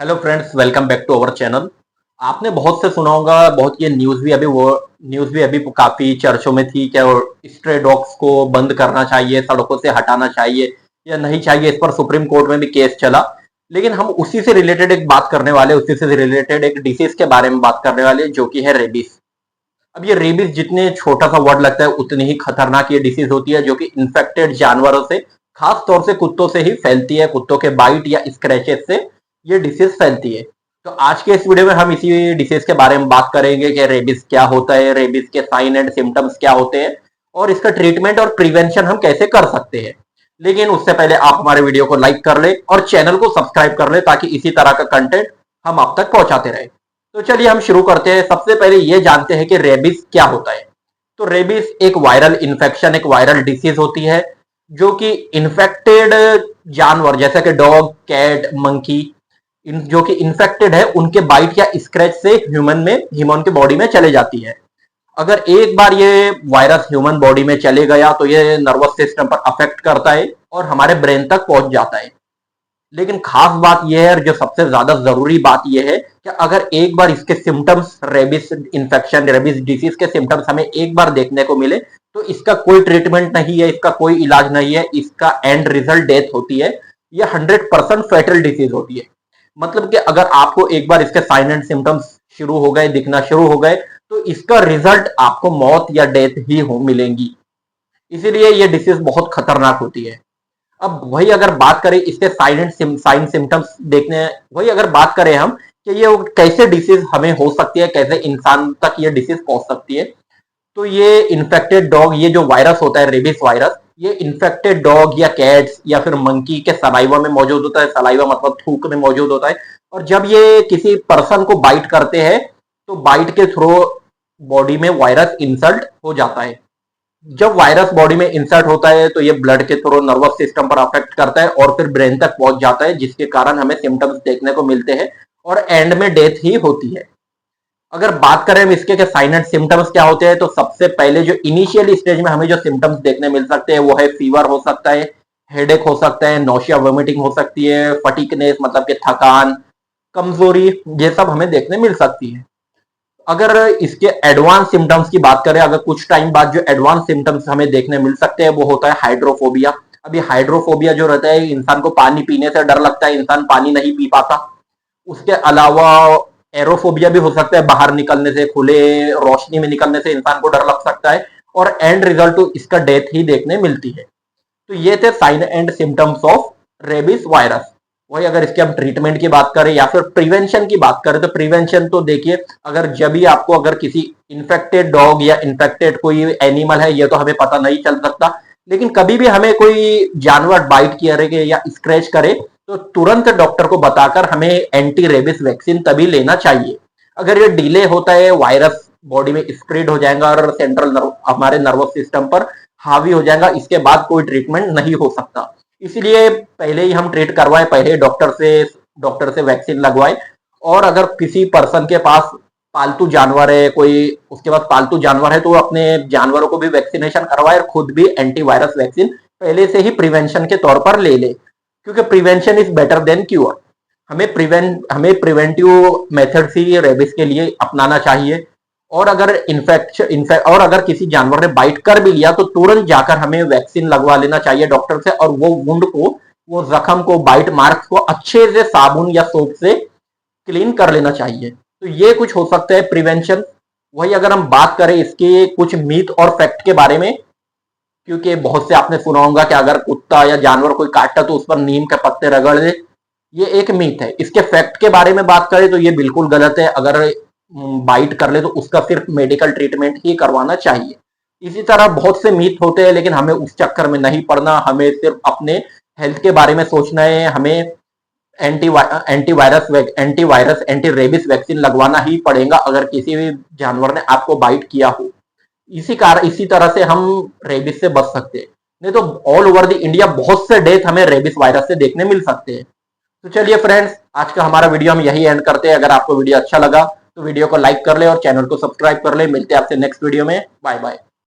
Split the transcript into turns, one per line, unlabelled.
Hello friends, welcome back to our channel. आपने बहुत से सुना होगा, बहुत ये न्यूज़ भी अभी काफी चर्चों में थी क्या स्ट्रे डॉग्स को बंद करना चाहिए, सड़कों से हटाना चाहिए या नहीं चाहिए। इस पर सुप्रीम कोर्ट में भी केस चला। लेकिन हम उसी से रिलेटेड एक बात करने वाले, उसी से रिलेटेड एक डिसीज के बारे में बात करने वाले, जो कि है रेबीज। अब ये रेबीज जितने छोटा सा वर्ड लगता है उतनी ही खतरनाक ये डिसीज होती है, जो कि इन्फेक्टेड जानवरों से, खास तौर से कुत्तों से ही फैलती है। कुत्तों के बाइट या स्क्रैचेस से ये डिसीज फैलती है। तो आज के इस वीडियो में हम इसी डिसीज के बारे में बात करेंगे कि रेबीज क्या होता है, रेबीज के साइन एंड सिम्टम्स क्या होते हैं और इसका ट्रीटमेंट और प्रिवेंशन हम कैसे कर सकते हैं। लेकिन उससे पहले आप हमारे वीडियो को लाइक कर ले और चैनल को सब्सक्राइब कर ले, ताकि इसी तरह का कंटेंट हम आप तक पहुंचाते रहे। तो चलिए हम शुरू करते हैं। सबसे पहले ये जानते हैं कि रेबीज क्या होता है। तो रेबीज एक वायरल इन्फेक्शन, एक वायरल डिसीज होती है, जो कि इन्फेक्टेड जानवर जैसे कि डॉग, कैट, मंकी, जो कि इन्फेक्टेड है, उनके बाइट या स्क्रैच से ह्यूमन के बॉडी में चले जाती है। अगर एक बार ये वायरस ह्यूमन बॉडी में चले गया तो ये नर्वस सिस्टम पर अफेक्ट करता है और हमारे ब्रेन तक पहुंच जाता है। लेकिन खास बात यह है, और जो सबसे ज्यादा जरूरी बात यह है, कि अगर एक बार इसके symptoms, rabies infection, rabies disease के सिम्टम्स हमें एक बार देखने को मिले तो इसका कोई ट्रीटमेंट नहीं है, इसका कोई इलाज नहीं है, इसका एंड रिजल्ट डेथ होती है। यह 100% फेटल डिसीज होती है। मतलब कि अगर आपको एक बार इसके साइन एंड सिम्टम्स शुरू हो गए, दिखना शुरू हो गए, तो इसका रिजल्ट आपको मौत या डेथ ही हो मिलेंगी। इसीलिए ये डिसीज बहुत खतरनाक होती है। अब वही अगर बात करें इसके साइन सिम्टम्स देखने, वही अगर बात करें हम कि ये कैसे डिसीज हमें हो सकती है, कैसे इंसान तक ये डिसीज पहुंच सकती है। तो ये इन्फेक्टेड डॉग, ये जो वायरस होता है रेबीज वायरस, ये इन्फेक्टेड डॉग या कैट्स या फिर मंकी के सलाइवा में मौजूद होता है। सलाइवा मतलब थूक में मौजूद होता है। और जब ये किसी पर्सन को बाइट करते हैं तो बाइट के थ्रू बॉडी में वायरस इंसल्ट हो जाता है। जब वायरस बॉडी में इंसर्ट होता है तो ये ब्लड के थ्रू नर्वस सिस्टम पर अफेक्ट करता है और फिर ब्रेन तक पहुंच जाता है, जिसके कारण हमें सिम्टम्स देखने को मिलते हैं और एंड में डेथ ही होती है। अगर बात करें इसके के साइन एंड सिम्टम्स क्या होते हैं, तो सबसे पहले जो इनिशियल स्टेज में हमें जो सिम्टम्स देखने मिल सकते हैं वो है फीवर हो सकता है, हेडेक हो सकता है, नोशिया वोमिटिंग हो सकती है, फटीकनेस मतलब कि थकान, कमजोरी, ये सब हमें देखने मिल सकती है। अगर इसके एडवांस सिम्टम्स की बात करें, अगर कुछ टाइम बाद जो एडवांस सिम्टम्स हमें देखने मिल सकते हैं वो होता है हाइड्रोफोबिया। अभी हाइड्रोफोबिया जो रहता है, इंसान को पानी पीने से डर लगता है, इंसान पानी नहीं पी पाता। उसके अलावा एरोफोबिया भी हो सकता है, बाहर निकलने से, खुले रोशनी में निकलने से इंसान को डर लग सकता है और एंड रिजल्ट तो इसका डेथ ही देखने मिलती है। तो ये थे sign and symptoms of rabies virus. वही अगर इसके हम ट्रीटमेंट की बात करें या फिर प्रिवेंशन की बात करें, तो प्रिवेंशन तो देखिए, अगर जब भी आपको अगर किसी इन्फेक्टेड डॉग या इन्फेक्टेड कोई एनिमल है, ये तो हमें पता नहीं चल सकता, लेकिन कभी भी हमें कोई जानवर बाइट करे या स्क्रैच करे तो तुरंत डॉक्टर को बताकर हमें एंटी रेबिस वैक्सीन तभी लेना चाहिए। अगर ये डिले होता है, वायरस बॉडी में स्प्रेड हो जाएगा और हमारे नर्वस सिस्टम पर हावी हो जाएगा, इसके बाद कोई ट्रीटमेंट नहीं हो सकता। इसलिए पहले ही हम ट्रीट करवाएं, पहले डॉक्टर से वैक्सीन लगवाएं। और अगर किसी पर्सन के पास पालतू जानवर है, कोई उसके पास पालतू जानवर है, तो अपने जानवरों को भी वैक्सीनेशन करवाए और खुद भी एंटीवायरस वैक्सीन पहले से ही प्रिवेंशन के तौर पर ले ले, क्योंकि prevention is better than cure. हमें प्रिवेंटिव मेथड्स ही रेबिस के लिए अपनाना चाहिए। और अगर और अगर किसी जानवर ने बाइट कर भी लिया तो तुरंत जाकर हमें वैक्सीन लगवा लेना चाहिए डॉक्टर से, और वो वुंड को, वो जख्म को, बाइट मार्क्स को अच्छे से साबुन या सोप से क्लीन कर लेना चाहिए। तो ये कुछ हो सकता है प्रिवेंशन। वही अगर हम बात करें इसके कुछ मीथ और फैक्ट के बारे में, क्योंकि बहुत से आपने सुना होगा कि अगर कुत्ता या जानवर कोई काटता तो उस पर नीम के पत्ते रगड़ दे, ये एक मीथ है। इसके फैक्ट के बारे में बात करें तो ये बिल्कुल गलत है। अगर बाइट कर ले तो उसका सिर्फ मेडिकल ट्रीटमेंट ही करवाना चाहिए। इसी तरह बहुत से मीथ होते हैं, लेकिन हमें उस चक्कर में नहीं पड़ना। हमें सिर्फ अपने हेल्थ के बारे में सोचना है। हमें एंटी रेबिस वैक्सीन लगवाना ही पड़ेगा अगर किसी भी जानवर ने आपको बाइट किया हो। इसी तरह से हम रेबिस से बच सकते हैं। नहीं तो ऑल ओवर द इंडिया बहुत से डेथ हमें रेबिस वायरस से देखने मिल सकते हैं। तो चलिए फ्रेंड्स, आज का हमारा वीडियो हम यही एंड करते हैं। अगर आपको वीडियो अच्छा लगा तो वीडियो को लाइक कर ले और चैनल को सब्सक्राइब कर ले। मिलते हैं आपसे नेक्स्ट वीडियो में। Bye bye.